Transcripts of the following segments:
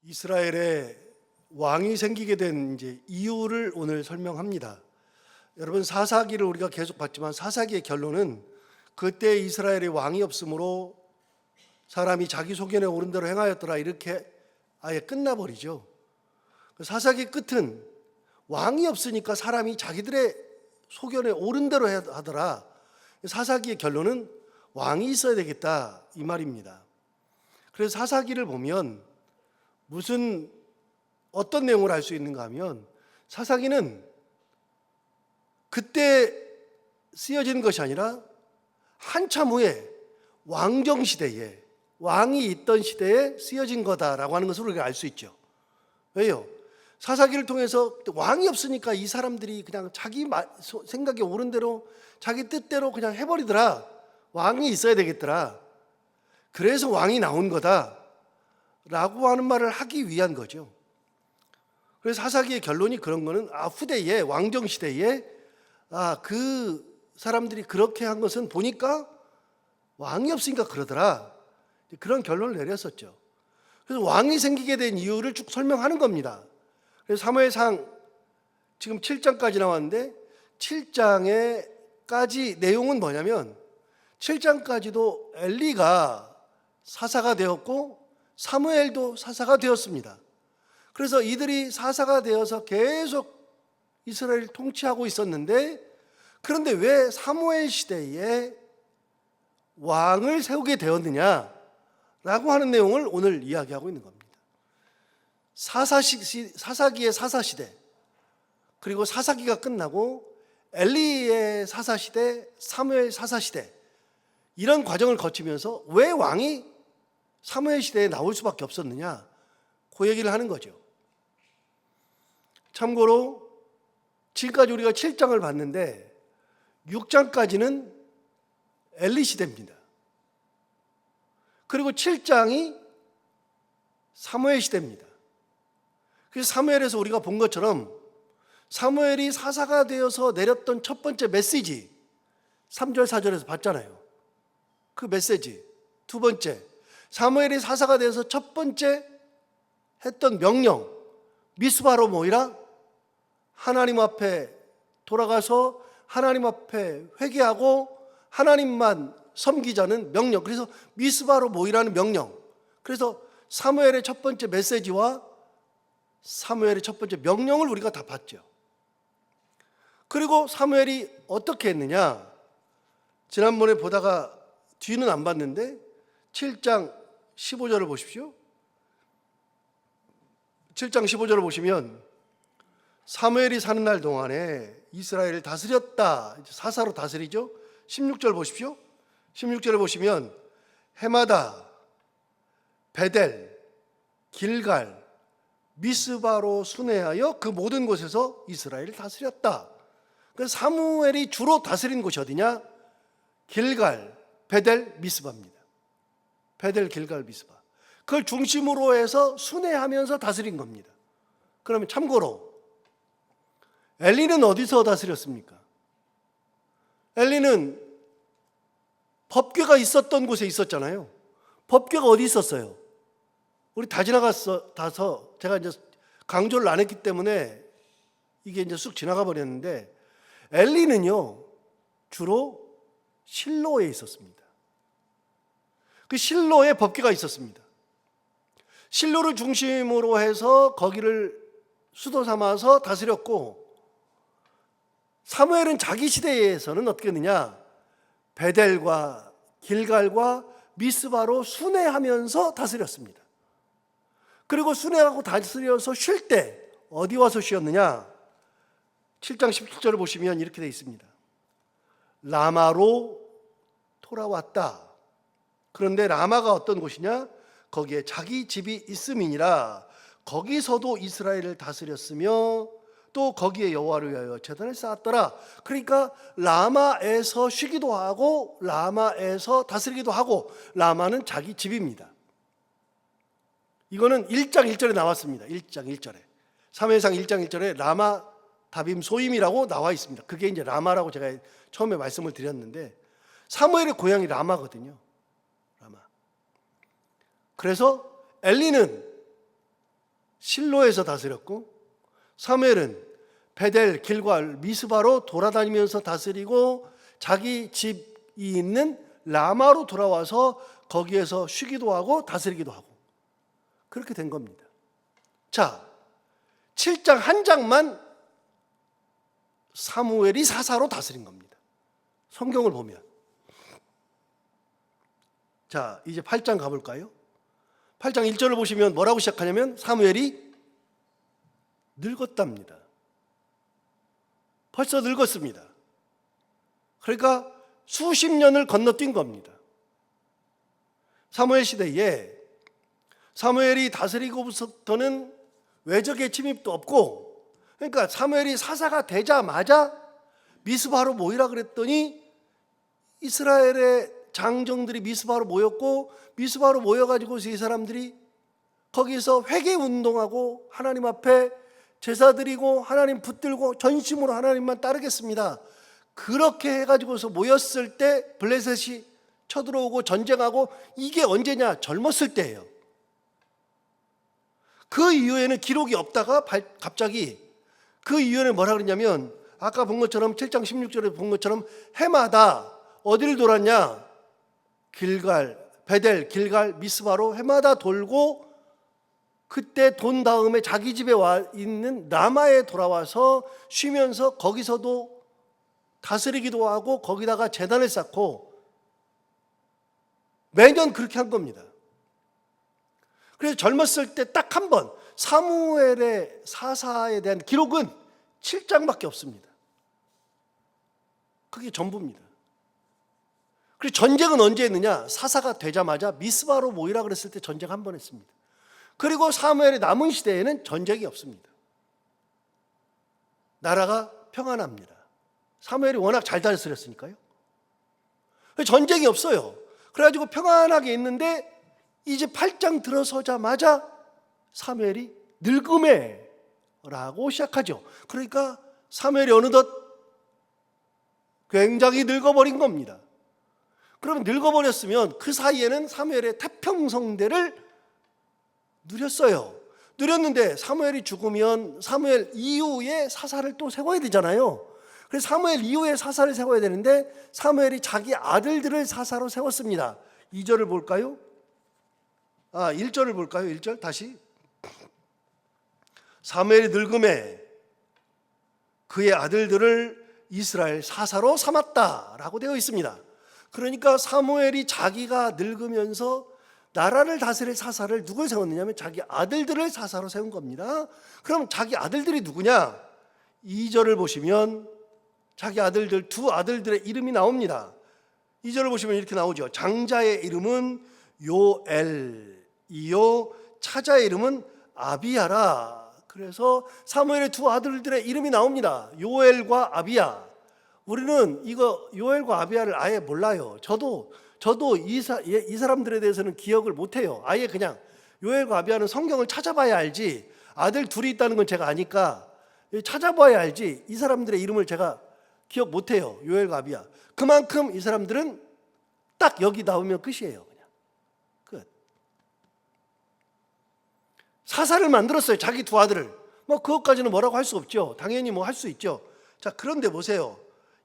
이스라엘에 왕이 생기게 된 이유를 오늘 설명합니다. 여러분, 사사기를 우리가 계속 봤지만 사사기의 결론은 그때 이스라엘에 왕이 없으므로 사람이 자기 소견에 오른 대로 행하였더라, 이렇게 아예 끝나버리죠. 사사기 끝은 왕이 없으니까 사람이 자기들의 소견에 오른 대로 하더라. 사사기의 결론은 왕이 있어야 되겠다, 이 말입니다. 그래서 사사기를 보면 어떤 내용을 알 수 있는가 하면, 사사기는 그때 쓰여진 것이 아니라 한참 후에 왕정 시대에, 왕이 있던 시대에 쓰여진 거다라고 하는 것을 우리가 알 수 있죠. 왜요? 사사기를 통해서 왕이 없으니까 이 사람들이 그냥 자기 생각에 옳은 대로 자기 뜻대로 그냥 해버리더라. 왕이 있어야 되겠더라. 그래서 왕이 나온 거다 라고 하는 말을 하기 위한 거죠. 그래서 사사기의 결론이 그런 거는, 후대에, 왕정 시대에 그 사람들이 그렇게 한 것은 보니까 왕이 없으니까 그러더라, 그런 결론을 내렸었죠. 그래서 왕이 생기게 된 이유를 쭉 설명하는 겁니다. 그래서 사무엘상 지금 7장까지 나왔는데, 7장에까지 내용은 뭐냐면, 7장까지도 엘리가 사사가 되었고 사무엘도 사사가 되었습니다. 그래서 이들이 사사가 되어서 계속 이스라엘을 통치하고 있었는데, 그런데 왜 사무엘 시대에 왕을 세우게 되었느냐라고 하는 내용을 오늘 이야기하고 있는 겁니다. 사사기의 사사시대, 그리고 사사기가 끝나고 엘리의 사사시대, 사무엘 사사시대, 이런 과정을 거치면서 왜 왕이 사무엘 시대에 나올 수밖에 없었느냐, 그 얘기를 하는 거죠. 참고로 지금까지 우리가 7장을 봤는데 6장까지는 엘리 시대입니다. 그리고 7장이 사무엘 시대입니다. 그래서 사무엘에서 우리가 본 것처럼 사무엘이 사사가 되어서 내렸던 첫 번째 메시지, 3절 4절에서 봤잖아요. 그 메시지. 두 번째, 사무엘이 사사가 되어서 첫 번째 했던 명령, 미스바로 모이라, 하나님 앞에 돌아가서 하나님 앞에 회개하고 하나님만 섬기자는 명령. 그래서 미스바로 모이라는 명령. 그래서 사무엘의 첫 번째 메시지와 사무엘의 첫 번째 명령을 우리가 다 봤죠. 그리고 사무엘이 어떻게 했느냐, 지난번에 보다가 뒤는 안 봤는데 7장 15절을 보십시오. 7장 15절을 보시면, 사무엘이 사는 날 동안에 이스라엘을 다스렸다, 사사로 다스리죠. 16절 보십시오. 16절을 보시면 해마다, 베델, 길갈, 미스바로 순회하여 그 모든 곳에서 이스라엘을 다스렸다. 그래서 사무엘이 주로 다스린 곳이 어디냐? 길갈, 베델, 미스바입니다. 베델, 길갈, 미스바. 그걸 중심으로 해서 순회하면서 다스린 겁니다. 그러면 참고로 엘리는 어디서 다스렸습니까? 엘리는 법궤가 있었던 곳에 있었잖아요. 법궤가 어디 있었어요? 우리 다 지나가서 제가 이제 강조를 안 했기 때문에 이게 이제 쑥 지나가 버렸는데, 엘리는요 주로 실로에 있었습니다. 그 실로에 법궤가 있었습니다. 실로를 중심으로 해서 거기를 수도 삼아서 다스렸고, 사무엘은 자기 시대에서는 어떻게 했느냐, 베델과 길갈과 미스바로 순회하면서 다스렸습니다. 그리고 순회하고 다스려서 쉴 때 어디 와서 쉬었느냐, 7장 17절을 보시면 이렇게 되어 있습니다. 라마로 돌아왔다. 그런데 라마가 어떤 곳이냐, 거기에 자기 집이 있음이니라. 거기서도 이스라엘을 다스렸으며 또 거기에 여호와를 위하여 제단을 쌓았더라. 그러니까 라마에서 쉬기도 하고 라마에서 다스리기도 하고, 라마는 자기 집입니다. 이거는 1장 1절에 나왔습니다. 1장 1절에, 사무엘상 1장 1절에 라마 다빔 소임이라고 나와 있습니다. 그게 이제 라마라고 제가 처음에 말씀을 드렸는데, 사무엘의 고향이 라마거든요. 라마. 그래서 엘리는 실로에서 다스렸고, 사무엘은 베델, 길갈, 미스바로 돌아다니면서 다스리고, 자기 집이 있는 라마로 돌아와서 거기에서 쉬기도 하고 다스리기도 하고, 그렇게 된 겁니다. 자, 7장 한 장만 사무엘이 사사로 다스린 겁니다. 성경을 보면. 자, 이제 8장 가볼까요? 8장 1절을 보시면 뭐라고 시작하냐면 사무엘이 늙었답니다. 벌써 늙었습니다. 그러니까 수십 년을 건너뛴 겁니다. 사무엘 시대에 사무엘이 다스리고부터는 외적의 침입도 없고, 그러니까 사무엘이 사사가 되자마자 미스바로 모이라 그랬더니 이스라엘의 장정들이 미스바로 모였고, 미스바로 모여가지고 이 사람들이 거기서 회개 운동하고 하나님 앞에 제사 드리고 하나님 붙들고 전심으로 하나님만 따르겠습니다. 그렇게 해가지고서 모였을 때 블레셋이 쳐들어오고 전쟁하고, 이게 언제냐? 젊었을 때예요. 그 이후에는 기록이 없다가 갑자기 그 이후에는 뭐라 그랬냐면, 아까 본 것처럼 7장 16절에 본 것처럼 해마다 어디를 돌았냐? 길갈, 베델, 길갈, 미스바로 해마다 돌고, 그때 돈 다음에 자기 집에 와 있는 라마에 돌아와서 쉬면서 거기서도 다스리기도 하고 거기다가 제단을 쌓고 매년 그렇게 한 겁니다. 그래서 젊었을 때 딱 한 번, 사무엘의 사사에 대한 기록은 7장밖에 없습니다. 그게 전부입니다. 그리고 전쟁은 언제 했느냐? 사사가 되자마자 미스바로 모이라 그랬을 때 전쟁 한 번 했습니다. 그리고 사무엘의 남은 시대에는 전쟁이 없습니다. 나라가 평안합니다. 사무엘이 워낙 잘 다스렸으니까요. 전쟁이 없어요. 그래가지고 평안하게 있는데 이제 8장 들어서자마자 사무엘이 늙음에라고 시작하죠. 그러니까 사무엘이 어느덧 굉장히 늙어버린 겁니다. 그러면 늙어버렸으면 그 사이에는 사무엘의 태평성대를 누렸어요. 누렸는데 사무엘이 죽으면 사무엘 이후에 사사를 또 세워야 되잖아요. 그래서 사무엘 이후에 사사를 세워야 되는데 사무엘이 자기 아들들을 사사로 세웠습니다. 2절을 볼까요? 1절을 볼까요? 1절 다시. 사무엘이 늙음에 그의 아들들을 이스라엘 사사로 삼았다라고 되어 있습니다. 그러니까 사무엘이 자기가 늙으면서 나라를 다스릴 사사를 누굴 세웠느냐면 자기 아들들을 사사로 세운 겁니다. 그럼 자기 아들들이 누구냐? 2절을 보시면 자기 아들들, 두 아들들의 이름이 나옵니다. 2절을 보시면 이렇게 나오죠. 장자의 이름은 요엘이요, 차자의 이름은 아비야라. 그래서 사무엘의 두 아들들의 이름이 나옵니다. 요엘과 아비야. 우리는 이거 요엘과 아비야를 아예 몰라요. 저도 이 사람들에 대해서는 기억을 못해요. 아예 그냥 요엘과 아비야는 성경을 찾아봐야 알지, 아들 둘이 있다는 건 제가 아니까 찾아봐야 알지, 이 사람들의 이름을 제가 기억 못해요. 요엘과 아비야. 그만큼 이 사람들은 딱 여기 나오면 끝이에요. 그냥 끝. 사사를 만들었어요. 자기 두 아들을. 뭐 그것까지는 뭐라고 할 수 없죠. 당연히 뭐 할 수 있죠. 자, 그런데 보세요.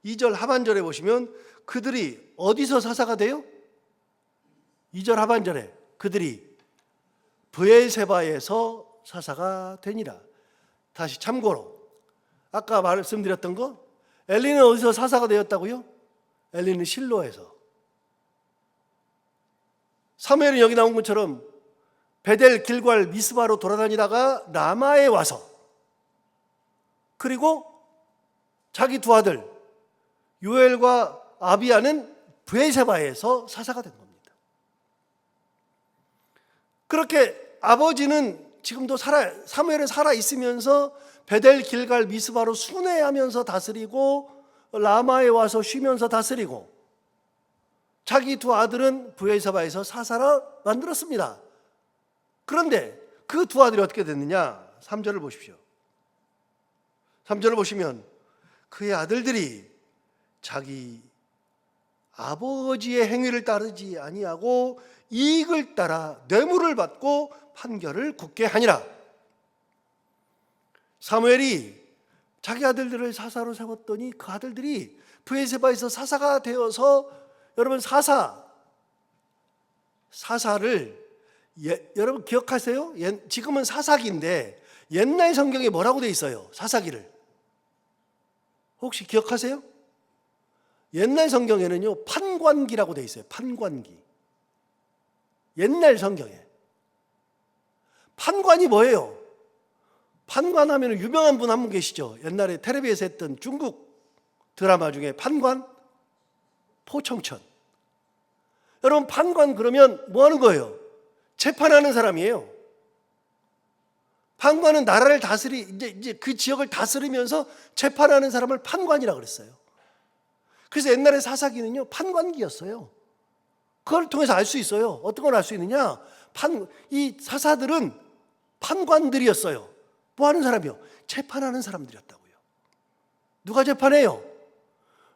2절 하반절에 보시면 그들이 어디서 사사가 돼요? 2절 하반절에 그들이 브엘세바에서 사사가 되니라. 다시 참고로 아까 말씀드렸던 거, 엘리는 어디서 사사가 되었다고요? 엘리는 실로에서. 사무엘은 여기 나온 것처럼 베델, 길갈, 미스바로 돌아다니다가 라마에 와서, 그리고 자기 두 아들 요엘과 아비야는 브엘세바에서 사사가 된 겁니다. 그렇게 아버지는 지금도 사무엘은 살아 있으면서 베델, 길갈, 미스바로 순회하면서 다스리고 라마에 와서 쉬면서 다스리고, 자기 두 아들은 브엘세바에서 사사라 만들었습니다. 그런데 그 두 아들이 어떻게 됐느냐? 3절을 보십시오. 3절을 보시면 그의 아들들이 자기 아버지의 행위를 따르지 아니하고 이익을 따라 뇌물을 받고 판결을 굳게 하니라. 사무엘이 자기 아들들을 사사로 세웠더니 그 아들들이 브에세바에서 사사가 되어서, 여러분 사사를 여러분 기억하세요? 지금은 사사기인데 옛날 성경에 뭐라고 돼 있어요? 사사기를 혹시 기억하세요? 옛날 성경에는요 판관기라고 돼 있어요. 판관기. 옛날 성경에 판관이 뭐예요? 판관하면 유명한 분 한 분 계시죠? 옛날에 텔레비에서 했던 중국 드라마 중에 판관, 포청천. 여러분 판관 그러면 뭐 하는 거예요? 재판하는 사람이에요. 판관은 나라를 이제 그 지역을 다스리면서 재판하는 사람을 판관이라고 그랬어요. 그래서 옛날에 사사기는요 판관기였어요. 그걸 통해서 알 수 있어요. 어떤 걸 알 수 있느냐? 이 사사들은 판관들이었어요. 뭐 하는 사람이요? 재판하는 사람들이었다고요. 누가 재판해요?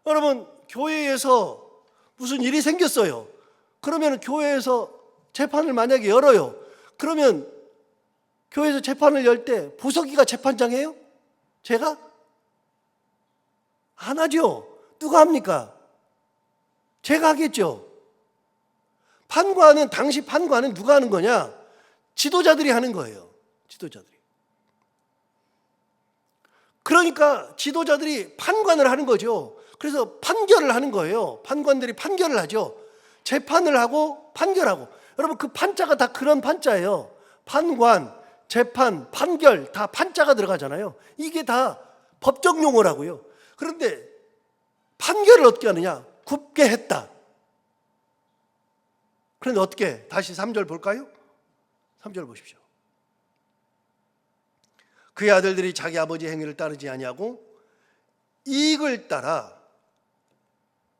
여러분 교회에서 무슨 일이 생겼어요. 그러면 교회에서 재판을 만약에 열어요. 그러면 교회에서 재판을 열 때 보석이가 재판장이에요? 제가? 안 하죠. 누가 합니까? 제가 하겠죠. 당시 판관은 누가 하는 거냐? 지도자들이 하는 거예요. 지도자들이. 그러니까 지도자들이 판관을 하는 거죠. 그래서 판결을 하는 거예요. 판관들이 판결을 하죠. 재판을 하고 판결하고. 여러분 그 판자가 다 그런 판자예요. 판관, 재판, 판결 다 판자가 들어가잖아요. 이게 다 법적 용어라고요. 그런데 판결을 어떻게 하느냐? 굽게 했다. 그런데 어떻게? 다시 3절 볼까요? 3절 보십시오. 그의 아들들이 자기 아버지의 행위를 따르지 아니하고 이익을 따라,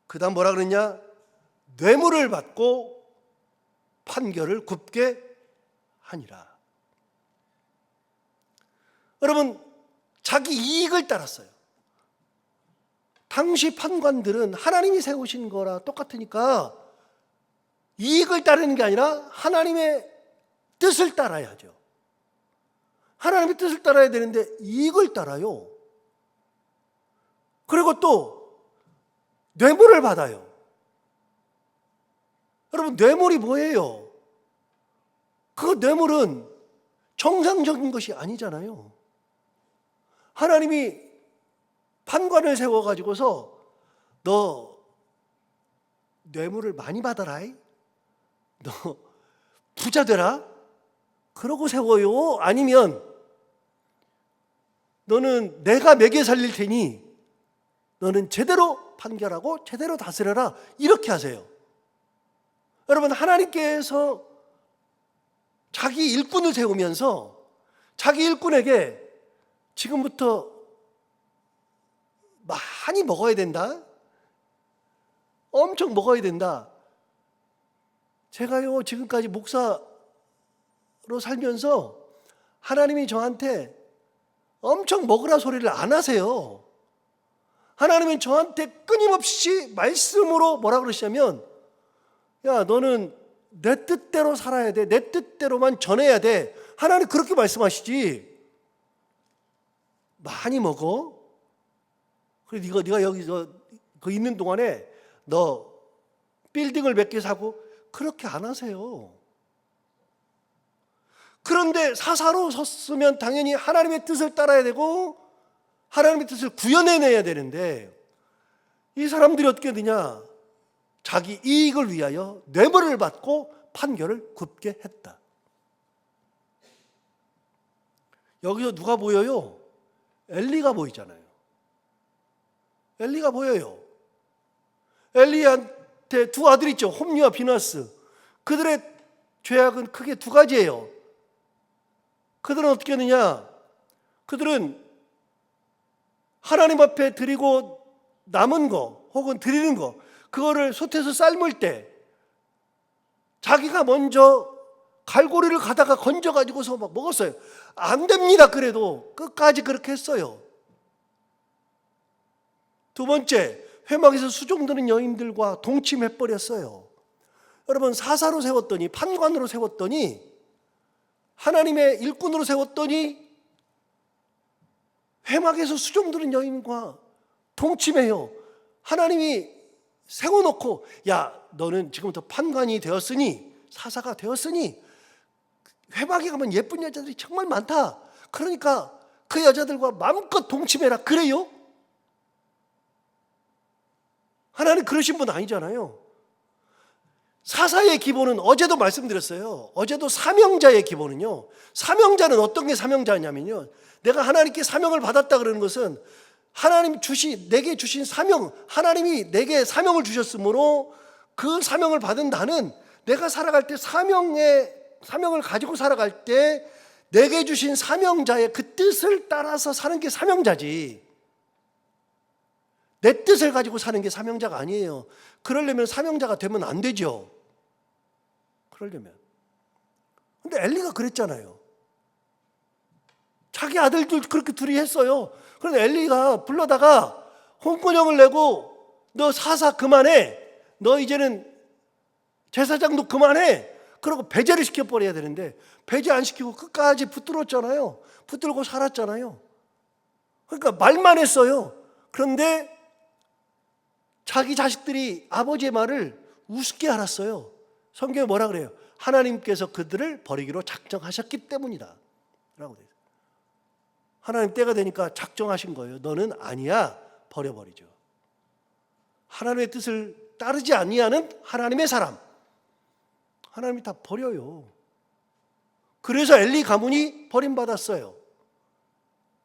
그 다음 뭐라 그랬냐? 뇌물을 받고 판결을 굽게 하니라. 여러분 자기 이익을 따랐어요. 당시 판관들은 하나님이 세우신 거라 똑같으니까 이익을 따르는 게 아니라 하나님의 뜻을 따라야죠. 하나님의 뜻을 따라야 되는데 이익을 따라요. 그리고 또 뇌물을 받아요. 여러분 뇌물이 뭐예요? 그 뇌물은 정상적인 것이 아니잖아요. 하나님이 판관을 세워가지고서 너 뇌물을 많이 받아라, 너 부자 되라, 그러고 세워요? 아니면 너는 내가 먹여 살릴 테니 너는 제대로 판결하고 제대로 다스려라, 이렇게 하세요. 여러분 하나님께서 자기 일꾼을 세우면서 자기 일꾼에게 지금부터 많이 먹어야 된다, 엄청 먹어야 된다. 제가요 지금까지 목사로 살면서 하나님이 저한테 엄청 먹으라 소리를 안 하세요. 하나님은 저한테 끊임없이 말씀으로 뭐라 그러시냐면, 야 너는 내 뜻대로 살아야 돼, 내 뜻대로만 전해야 돼. 하나님 그렇게 말씀하시지. 많이 먹어. 그래 네가 여기서 그 있는 동안에 너 빌딩을 몇 개 사고, 그렇게 안 하세요. 그런데 사사로 섰으면 당연히 하나님의 뜻을 따라야 되고 하나님의 뜻을 구현해내야 되는데, 이 사람들이 어떻게 되냐? 자기 이익을 위하여 뇌물을 받고 판결을 굽게 했다. 여기서 누가 보여요? 엘리가 보이잖아요. 엘리가 보여요. 엘리한테 두 아들이 있죠. 홈리와 비나스. 그들의 죄악은 크게 두 가지예요. 그들은 어떻게 하느냐? 그들은 하나님 앞에 드리고 남은 거 혹은 드리는 거, 그거를 솥에서 삶을 때 자기가 먼저 갈고리를 가다가 건져가지고서 막 먹었어요. 안 됩니다. 그래도 끝까지 그렇게 했어요. 두 번째, 회막에서 수종드는 여인들과 동침해버렸어요. 여러분 사사로 세웠더니, 판관으로 세웠더니, 하나님의 일꾼으로 세웠더니 회막에서 수종 들은 여인과 동침해요. 하나님이 세워놓고, 야, 너는 지금부터 판관이 되었으니, 사사가 되었으니 회막에 가면 예쁜 여자들이 정말 많다. 그러니까 그 여자들과 마음껏 동침해라. 그래요? 하나님 그러신 분 아니잖아요. 사사의 기본은 어제도 말씀드렸어요. 어제도 사명자의 기본은요, 사명자는 어떤 게 사명자냐면요, 내가 하나님께 사명을 받았다 그러는 것은 하나님 내게 주신 사명, 하나님이 내게 사명을 주셨으므로 그 사명을 받은 나는 내가 살아갈 때 사명을 가지고 살아갈 때 내게 주신 사명자의 그 뜻을 따라서 사는 게 사명자지, 내 뜻을 가지고 사는 게 사명자가 아니에요. 그러려면 사명자가 되면 안 되죠. 그러려면. 근데 엘리가 그랬잖아요. 자기 아들들 그렇게 둘이 했어요. 그런데 엘리가 불러다가 홍군형을 내고, 너 사사 그만해, 너 이제는 제사장도 그만해, 그러고 배제를 시켜버려야 되는데 배제 안 시키고 끝까지 붙들었잖아요. 붙들고 살았잖아요. 그러니까 말만 했어요. 그런데 자기 자식들이 아버지의 말을 우습게 알았어요. 성경에 뭐라 그래요? 하나님께서 그들을 버리기로 작정하셨기 때문이다 라고 돼요. 하나님 때가 되니까 작정하신 거예요. 너는 아니야, 버려버리죠. 하나님의 뜻을 따르지 아니하는 하나님의 사람, 하나님이 다 버려요. 그래서 엘리 가문이 버림받았어요.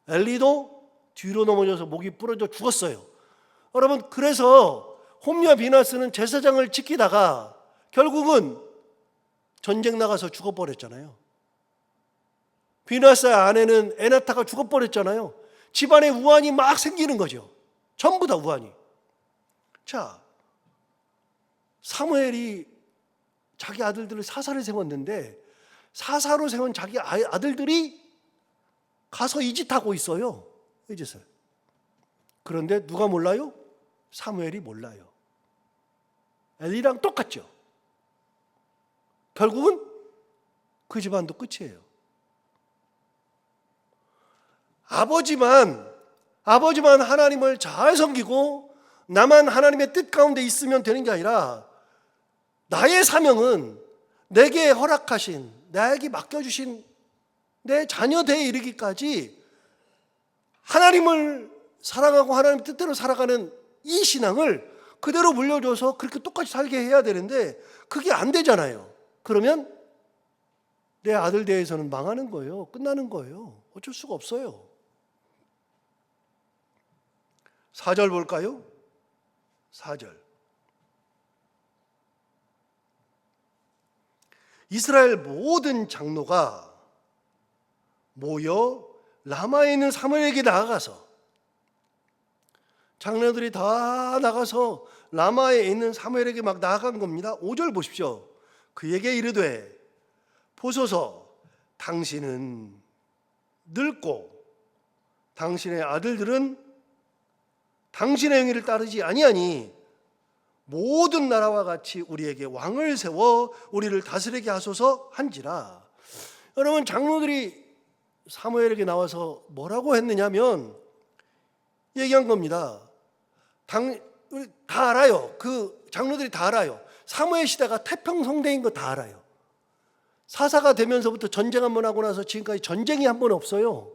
엘리도 뒤로 넘어져서 목이 부러져 죽었어요. 여러분, 그래서 홈리와 비나스는 제사장을 지키다가 결국은 전쟁 나가서 죽어버렸잖아요. 비나스의 아내는 에나타가 죽어버렸잖아요. 집안에 우환이 막 생기는 거죠. 전부 다 우환이. 자, 사무엘이 자기 아들들을 사사를 세웠는데 사사로 세운 자기 아들들이 가서 이 짓 하고 있어요. 이 짓을. 그런데 누가 몰라요? 사무엘이 몰라요. 엘리랑 똑같죠. 결국은 그 집안도 끝이에요. 아버지만 하나님을 잘 섬기고 나만 하나님의 뜻 가운데 있으면 되는 게 아니라, 나의 사명은 내게 허락하신, 나에게 맡겨주신 내 자녀대에 이르기까지 하나님을 사랑하고 하나님 뜻대로 살아가는 이 신앙을 그대로 물려줘서 그렇게 똑같이 살게 해야 되는데 그게 안 되잖아요. 그러면 내 아들 대에서는 망하는 거예요. 끝나는 거예요. 어쩔 수가 없어요. 4절 볼까요? 4절. 이스라엘 모든 장로가 모여 라마에 있는 사무엘에게 나아가서, 장로들이 다 나가서 라마에 있는 사무엘에게 막 나아간 겁니다. 5절 보십시오. 그에게 이르되 보소서, 당신은 늙고 당신의 아들들은 당신의 행위를 따르지 아니하니 모든 나라와 같이 우리에게 왕을 세워 우리를 다스리게 하소서 한지라. 여러분, 장로들이 사무엘에게 나와서 뭐라고 했느냐면 얘기한 겁니다. 우리 다 알아요. 그 장로들이 다 알아요. 사무엘 시대가 태평성대인 거 다 알아요. 사사가 되면서부터 전쟁 한 번 하고 나서 지금까지 전쟁이 한 번 없어요.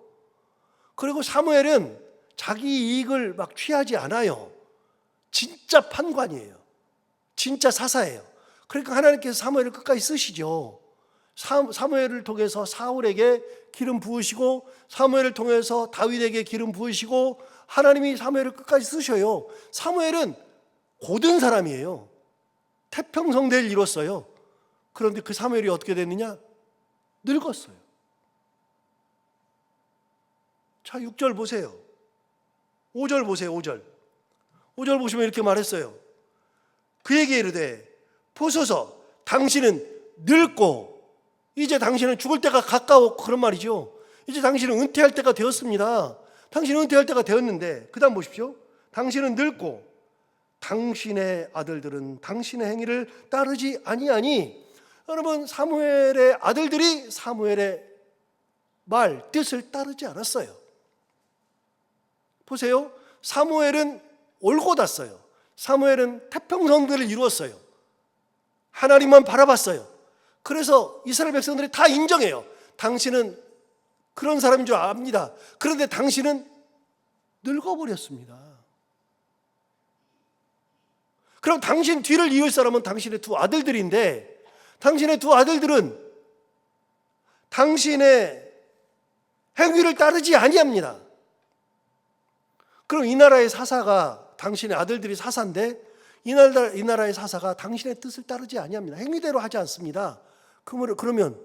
그리고 사무엘은 자기 이익을 막 취하지 않아요. 진짜 판관이에요. 진짜 사사예요. 그러니까 하나님께서 사무엘을 끝까지 쓰시죠. 사무엘을 통해서 사울에게 기름 부으시고, 사무엘을 통해서 다윗에게 기름 부으시고, 하나님이 사무엘을 끝까지 쓰셔요. 사무엘은 고든 사람이에요. 태평성대를 이뤘어요. 그런데 그 사무엘이 어떻게 됐느냐? 늙었어요. 자, 6절 보세요. 5절 보세요. 5절 보시면 이렇게 말했어요. 그에게 이르되 보소서, 당신은 늙고 이제 당신은 죽을 때가 가까웠고, 그런 말이죠. 이제 당신은 은퇴할 때가 되었습니다. 당신은 은퇴할 때가 되었는데, 그 다음 보십시오. 당신은 늙고 당신의 아들들은 당신의 행위를 따르지 아니하니. 여러분, 사무엘의 아들들이 사무엘의 말, 뜻을 따르지 않았어요. 보세요. 사무엘은 올곧았어요. 사무엘은 태평성대를 이루었어요. 하나님만 바라봤어요. 그래서 이스라엘 백성들이 다 인정해요. 당신은 그런 사람인 줄 압니다. 그런데 당신은 늙어버렸습니다. 그럼 당신 뒤를 이을 사람은 당신의 두 아들들인데, 당신의 두 아들들은 당신의 행위를 따르지 아니합니다. 그럼 이 나라의 사사가, 당신의 아들들이 사사인데 이 나라의 사사가 당신의 뜻을 따르지 아니합니다. 행위대로 하지 않습니다. 그러면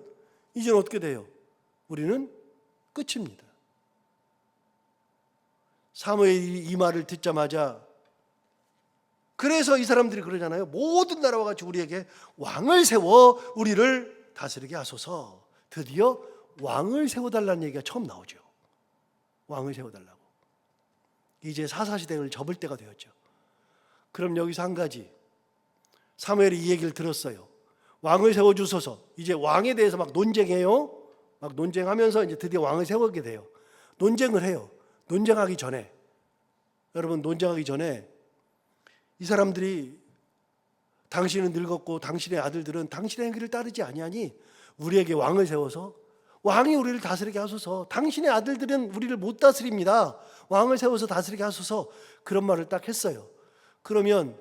이제는 어떻게 돼요? 우리는 끝입니다. 사무엘이 이 말을 듣자마자, 그래서 이 사람들이 그러잖아요. 모든 나라와 같이 우리에게 왕을 세워 우리를 다스리게 하소서. 드디어 왕을 세워달라는 얘기가 처음 나오죠. 왕을 세워달라고. 이제 사사시대를 접을 때가 되었죠. 그럼 여기서 한 가지, 사무엘이 이 얘기를 들었어요. 왕을 세워주소서. 이제 왕에 대해서 막 논쟁해요. 막 논쟁하면서 이제 드디어 왕을 세우게 돼요. 논쟁을 해요. 논쟁하기 전에, 여러분, 논쟁하기 전에 이 사람들이 당신은 늙었고 당신의 아들들은 당신의 행위를 따르지 아니하니 우리에게 왕을 세워서 왕이 우리를 다스리게 하소서. 당신의 아들들은 우리를 못 다스립니다. 왕을 세워서 다스리게 하소서. 그런 말을 딱 했어요. 그러면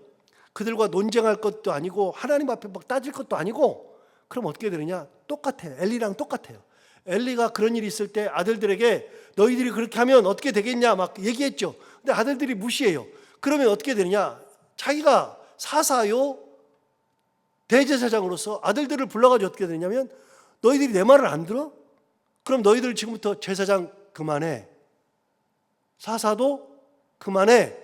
그들과 논쟁할 것도 아니고 하나님 앞에 막 따질 것도 아니고, 그럼 어떻게 되느냐? 똑같아요. 엘리랑 똑같아요. 엘리가 그런 일이 있을 때 아들들에게 너희들이 그렇게 하면 어떻게 되겠냐 막 얘기했죠. 근데 아들들이 무시해요. 그러면 어떻게 되느냐? 자기가 사사요 대제사장으로서 아들들을 불러가지고 어떻게 되냐면, 너희들이 내 말을 안 들어? 그럼 너희들 지금부터 제사장 그만해, 사사도 그만해.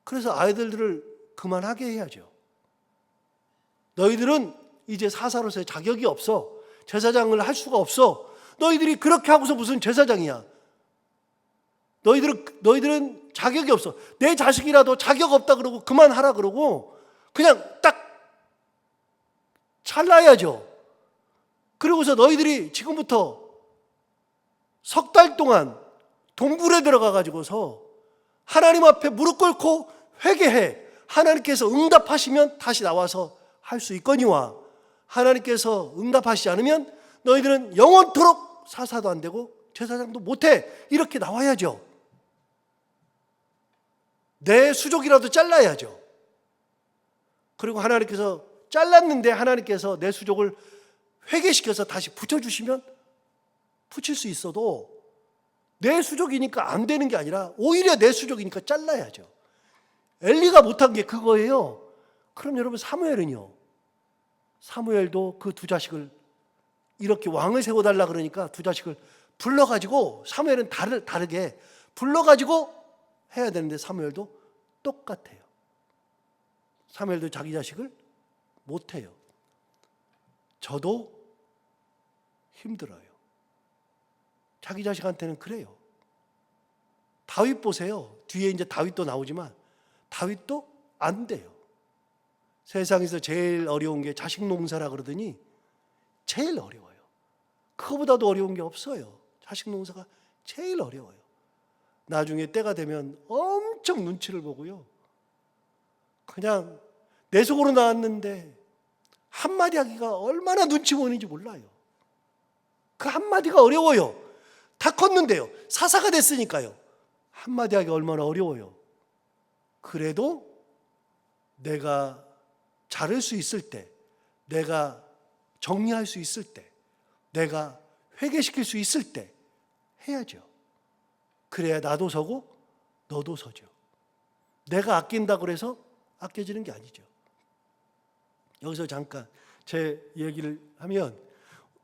그래서 아이들을 그만하게 해야죠. 너희들은 이제 사사로서의 자격이 없어. 제사장을 할 수가 없어. 너희들이 그렇게 하고서 무슨 제사장이야. 너희들은 자격이 없어. 내 자식이라도 자격 없다 그러고 그만하라 그러고 그냥 딱 잘라야죠. 그리고서 너희들이 지금부터 석 달 동안 동굴에 들어가 가지고서 하나님 앞에 무릎 꿇고 회개해. 하나님께서 응답하시면 다시 나와서 할 수 있거니와, 하나님께서 응답하시지 않으면 너희들은 영원토록 사사도 안 되고 제사장도 못해. 이렇게 나와야죠. 내 수족이라도 잘라야죠. 그리고 하나님께서 잘랐는데 하나님께서 내 수족을 회개시켜서 다시 붙여주시면 붙일 수 있어도 내 수족이니까 안 되는 게 아니라 오히려 내 수족이니까 잘라야죠. 엘리가 못한 게 그거예요. 그럼 여러분, 사무엘은요? 사무엘도 그 두 자식을 이렇게 왕을 세워달라 그러니까 두 자식을 불러가지고, 사무엘은 다르게 불러가지고 해야 되는데 사무엘도 똑같아요. 사무엘도 자기 자식을 못해요. 저도 힘들어요. 자기 자식한테는 그래요. 다윗 보세요. 뒤에 이제 다윗도 나오지만 다윗도 안 돼요. 세상에서 제일 어려운 게 자식 농사라 그러더니 제일 어려워요. 그거보다도 어려운 게 없어요. 자식 농사가 제일 어려워요. 나중에 때가 되면 엄청 눈치를 보고요. 그냥 내 속으로 나왔는데 한마디 하기가 얼마나 눈치 보이는지 몰라요. 그 한마디가 어려워요. 다 컸는데요. 사사가 됐으니까요. 한마디 하기가 얼마나 어려워요. 그래도 내가 자를 수 있을 때, 내가 정리할 수 있을 때, 내가 회개시킬 수 있을 때 해야죠. 그래야 나도 서고 너도 서죠. 내가 아낀다고 해서 아껴지는 게 아니죠. 여기서 잠깐 제 얘기를 하면,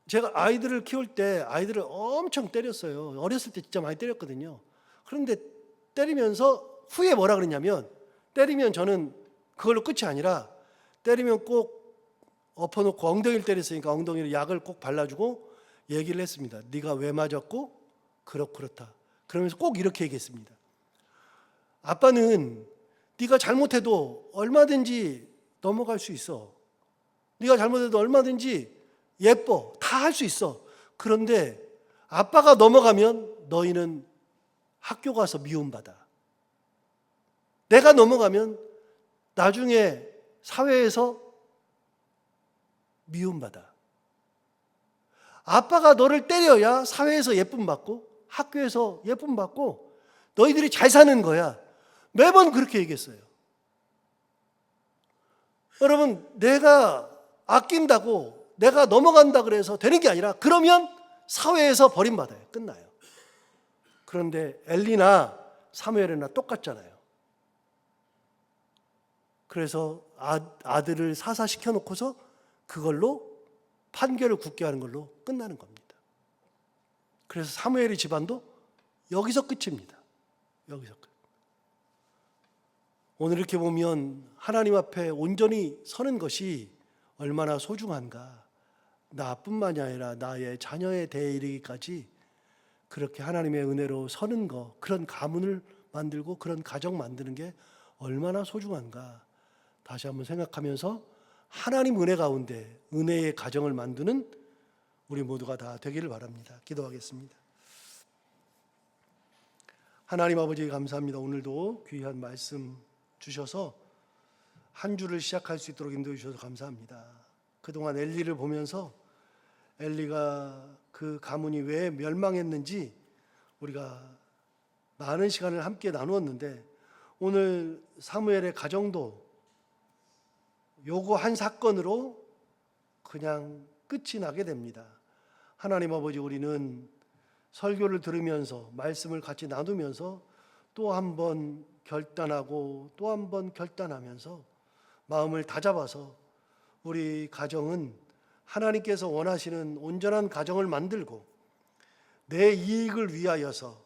제가 아이들을 키울 때 아이들을 엄청 때렸어요. 어렸을 때 진짜 많이 때렸거든요. 그런데 때리면서 후에 뭐라 그랬냐면, 때리면 저는 그걸로 끝이 아니라 때리면 꼭 엎어놓고 엉덩이를 때렸으니까 엉덩이를 약을 꼭 발라주고 얘기를 했습니다. 네가 왜 맞았고 그렇다. 그러면서 꼭 이렇게 얘기했습니다. 아빠는 네가 잘못해도 얼마든지 넘어갈 수 있어. 네가 잘못해도 얼마든지 예뻐. 다 할 수 있어. 그런데 아빠가 넘어가면 너희는 학교 가서 미움받아. 내가 넘어가면 나중에 사회에서 미움받아. 아빠가 너를 때려야 사회에서 예쁨 받고 학교에서 예쁨 받고 너희들이 잘 사는 거야. 매번 그렇게 얘기했어요. 여러분, 내가 아낀다고 내가 넘어간다 그래서 되는 게 아니라 그러면 사회에서 버림받아요. 끝나요. 그런데 엘리나 사무엘이나 똑같잖아요. 그래서 아들을 사사시켜 놓고서 그걸로 판결을 굳게 하는 걸로 끝나는 겁니다. 그래서 사무엘의 집안도 여기서 끝입니다. 여기서 끝. 오늘 이렇게 보면 하나님 앞에 온전히 서는 것이 얼마나 소중한가. 나뿐만이 아니라 나의 자녀에 대해 이르기까지 그렇게 하나님의 은혜로 서는 것, 그런 가문을 만들고 그런 가정 만드는 게 얼마나 소중한가. 다시 한번 생각하면서 하나님 은혜 가운데 은혜의 가정을 만드는 우리 모두가 다 되기를 바랍니다. 기도하겠습니다. 하나님 아버지 감사합니다. 오늘도 귀한 말씀 주셔서 한 주를 시작할 수 있도록 인도해 주셔서 감사합니다. 그동안 엘리를 보면서 엘리가 그 가문이 왜 멸망했는지 우리가 많은 시간을 함께 나누었는데 오늘 사무엘의 가정도 요거 한 사건으로 그냥 끝이 나게 됩니다. 하나님 아버지, 우리는 설교를 들으면서 말씀을 같이 나누면서 또 한 번 결단하고 또 한 번 결단하면서 마음을 다잡아서 우리 가정은 하나님께서 원하시는 온전한 가정을 만들고 내 이익을 위하여서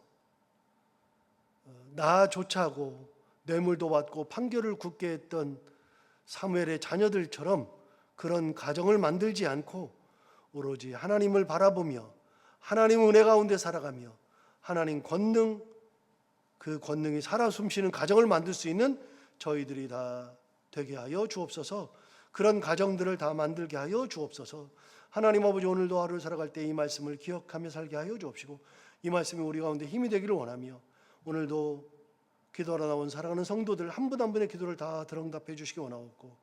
나 조차고 뇌물도 받고 판결을 굳게 했던 사무엘의 자녀들처럼 그런 가정을 만들지 않고 오로지 하나님을 바라보며 하나님 은혜 가운데 살아가며 하나님 권능, 그 권능이 살아 숨쉬는 가정을 만들 수 있는 저희들이 다 되게 하여 주옵소서. 그런 가정들을 다 만들게 하여 주옵소서. 하나님 아버지, 오늘도 하루를 살아갈 때 이 말씀을 기억하며 살게 하여 주옵시고 이 말씀이 우리 가운데 힘이 되기를 원하며 오늘도 기도하러 나온 사랑하는 성도들 한 분 한 분의 기도를 다 들응답해 주시기 원하옵고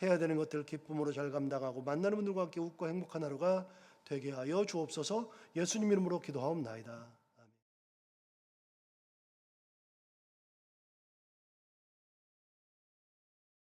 해야 되는 것들을 기쁨으로 잘 감당하고 만나는 분들과 함께 웃고 행복한 하루가 되게 하여 주옵소서. 예수님 이름으로 기도하옵나이다.